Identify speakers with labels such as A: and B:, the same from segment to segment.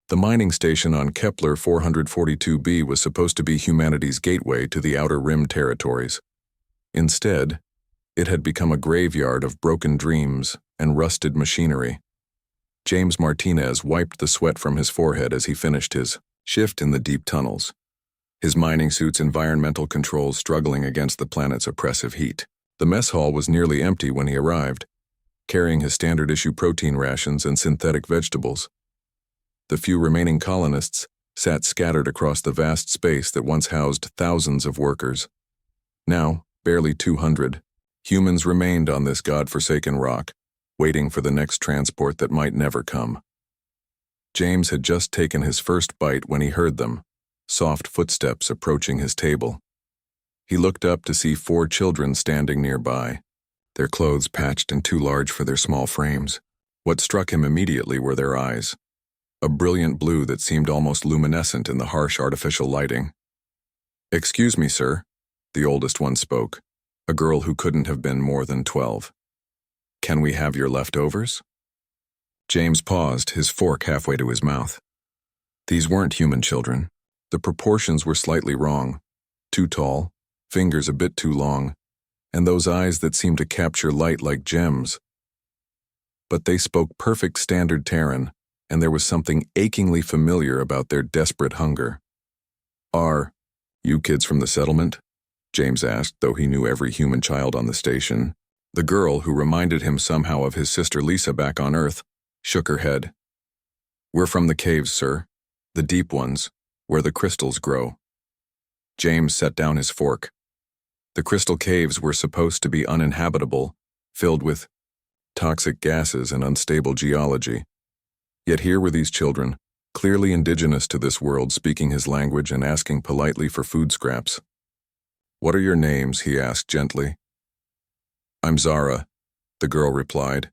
A: The mining station on Kepler 442b was supposed to be humanity's gateway to the Outer Rim territories. Instead, it had become a graveyard of broken dreams and rusted machinery. James Martinez wiped the sweat from his forehead as he finished his shift in the deep tunnels, his mining suit's environmental controls struggling against the planet's oppressive heat. The mess hall was nearly empty when he arrived, carrying his standard-issue protein rations and synthetic vegetables. The few remaining colonists sat scattered across the vast space that once housed thousands of workers. Now, barely 200, humans remained on this god-forsaken rock, waiting for the next transport that might never come. James had just taken his first bite when he heard them, soft footsteps approaching his table. He looked up to see 4 children standing nearby, their clothes patched and too large for their small frames. What struck him immediately were their eyes, a brilliant blue that seemed almost luminescent in the harsh artificial lighting. "Excuse me, sir," the oldest one spoke, a girl who couldn't have been more than 12. "Can we have your leftovers?" James paused, his fork halfway to his mouth. These weren't human children. The proportions were slightly wrong. Too tall, fingers a bit too long, and those eyes that seemed to capture light like gems. But they spoke perfect standard Terran, and there was something achingly familiar about their desperate hunger. "Are you kids from the settlement?" James asked, though he knew every human child on the station. The girl, who reminded him somehow of his sister Lisa back on Earth, shook her head. "We're from the caves, sir. The deep ones, where the crystals grow." James set down his fork. The crystal caves were supposed to be uninhabitable, filled with toxic gases and unstable geology. Yet here were these children, clearly indigenous to this world, speaking his language and asking politely for food scraps. "What are your names?" he asked gently. "I'm Zara," the girl replied.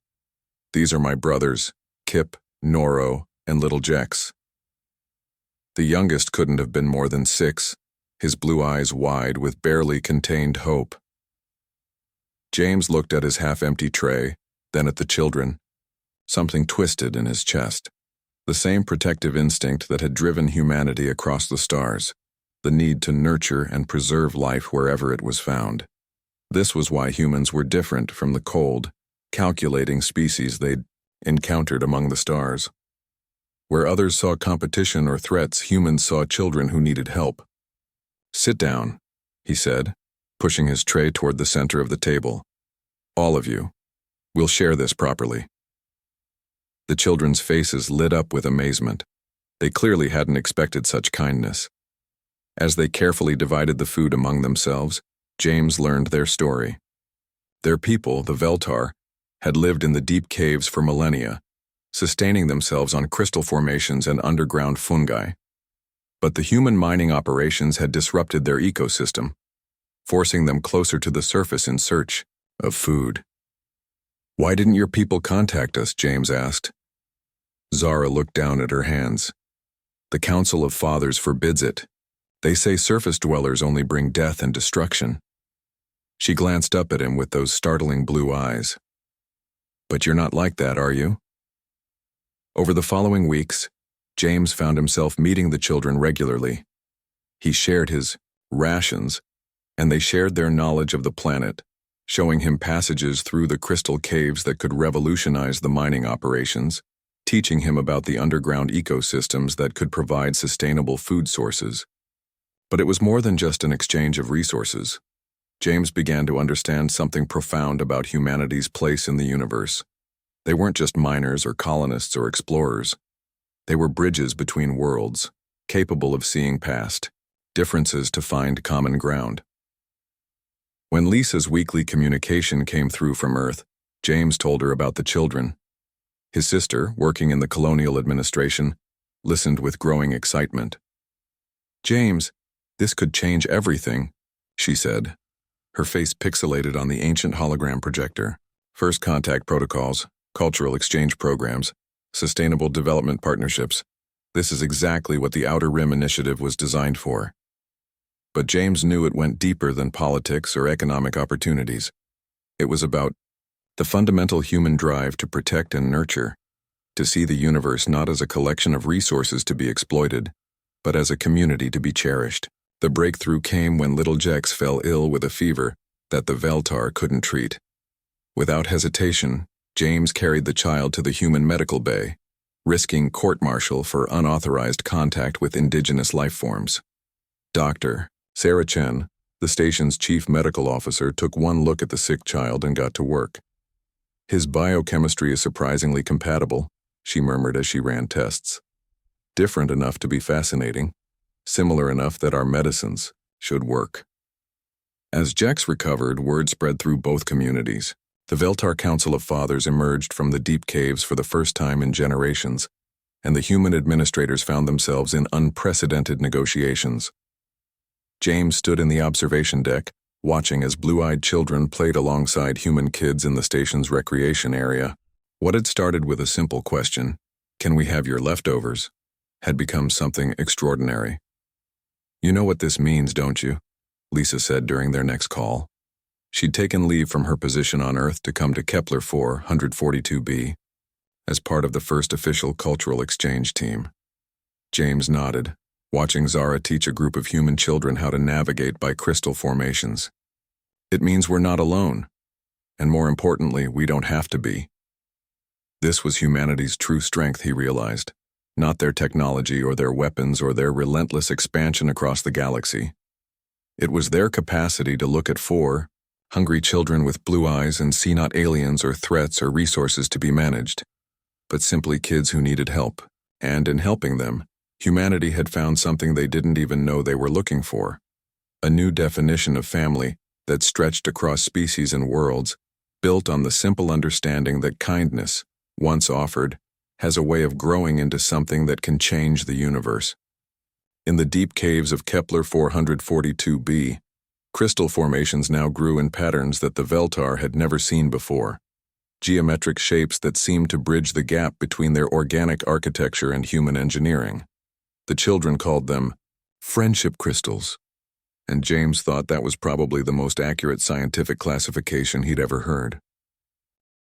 A: "These are my brothers, Kip, Noro, and little Jex." The youngest couldn't have been more than 6, his blue eyes wide with barely contained hope. James looked at his half-empty tray, then at the children. Something twisted in his chest. The same protective instinct that had driven humanity across the stars, the need to nurture and preserve life wherever it was found. This was why humans were different from the cold, calculating species they'd encountered among the stars. Where others saw competition or threats, humans saw children who needed help. "Sit down," he said, pushing his tray toward the center of the table. "All of you. We'll share this properly." The children's faces lit up with amazement. They clearly hadn't expected such kindness. As they carefully divided the food among themselves, James learned their story. Their people, the Veltar, had lived in the deep caves for millennia, sustaining themselves on crystal formations and underground fungi. But the human mining operations had disrupted their ecosystem, forcing them closer to the surface in search of food. "Why didn't your people contact us?" James asked. Zara looked down at her hands. "The Council of Fathers forbids it. They say surface dwellers only bring death and destruction." She glanced up at him with those startling blue eyes. "But you're not like that, are you?" Over the following weeks, James found himself meeting the children regularly. He shared his rations, and they shared their knowledge of the planet, showing him passages through the crystal caves that could revolutionize the mining operations, teaching him about the underground ecosystems that could provide sustainable food sources. But it was more than just an exchange of resources. James began to understand something profound about humanity's place in the universe. They weren't just miners or colonists or explorers. They were bridges between worlds, capable of seeing past differences to find common ground. When Lisa's weekly communication came through from Earth, James told her about the children. His sister, working in the colonial administration, listened with growing excitement. "James, this could change everything," she said, her face pixelated on the ancient hologram projector. "First contact protocols, cultural exchange programs, sustainable development partnerships. This is exactly what the Outer Rim Initiative was designed for." But James knew it went deeper than politics or economic opportunities. It was about the fundamental human drive to protect and nurture, to see the universe not as a collection of resources to be exploited, but as a community to be cherished. The breakthrough came when little Jex fell ill with a fever that the Veltar couldn't treat. Without hesitation, James carried the child to the human medical bay, risking court-martial for unauthorized contact with indigenous life forms. Dr. Sarah Chen, the station's chief medical officer, took one look at the sick child and got to work. "His biochemistry is surprisingly compatible," she murmured as she ran tests. "Different enough to be fascinating, similar enough that our medicines should work." As Jex recovered, word spread through both communities. The Veltar Council of Fathers emerged from the deep caves for the first time in generations, and the human administrators found themselves in unprecedented negotiations. James stood in the observation deck, watching as blue-eyed children played alongside human kids in the station's recreation area. What had started with a simple question, "Can we have your leftovers?" had become something extraordinary. "You know what this means, don't you?" Lisa said during their next call. She'd taken leave from her position on Earth to come to Kepler 442b as part of the first official cultural exchange team. James nodded, watching Zara teach a group of human children how to navigate by crystal formations. "It means we're not alone, and more importantly, we don't have to be." This was humanity's true strength, he realized, not their technology or their weapons or their relentless expansion across the galaxy. It was their capacity to look at four hungry children with blue eyes and see not aliens or threats or resources to be managed, but simply kids who needed help. And in helping them, humanity had found something they didn't even know they were looking for: a new definition of family that stretched across species and worlds, built on the simple understanding that kindness, once offered, has a way of growing into something that can change the universe. In the deep caves of Kepler 442b, crystal formations now grew in patterns that the Veltar had never seen before, geometric shapes that seemed to bridge the gap between their organic architecture and human engineering. The children called them friendship crystals, and James thought that was probably the most accurate scientific classification he'd ever heard.